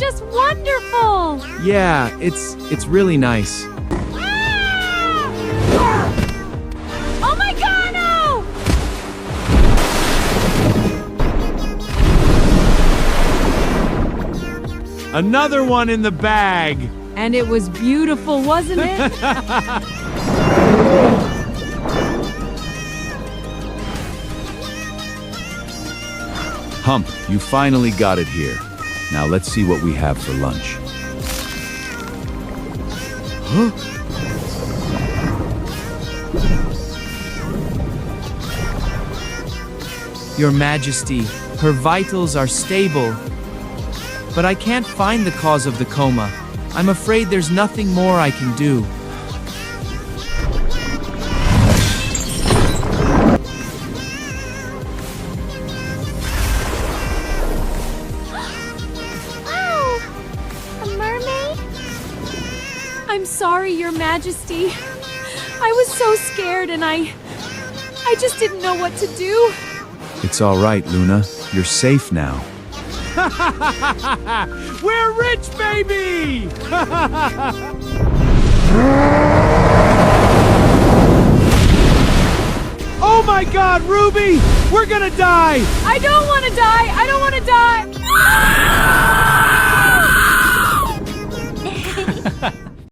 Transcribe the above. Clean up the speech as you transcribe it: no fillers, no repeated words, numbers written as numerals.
just wonderful! Yeah, it's really nice. Oh my god, no! Another one in the bag. And it was beautiful, wasn't it? Hump, you finally got it here. Now let's see what we have for lunch. Huh? Your Majesty, her vitals are stable. But I can't find the cause of the coma. I'm afraid there's nothing more I can do. Oh, a mermaid? I'm sorry, Your Majesty. I was so scared and I just didn't know what to do. It's all right, Luna. You're safe now. We're rich, baby! Oh my god, Ruby! We're gonna die! I don't want to die! I don't want to die!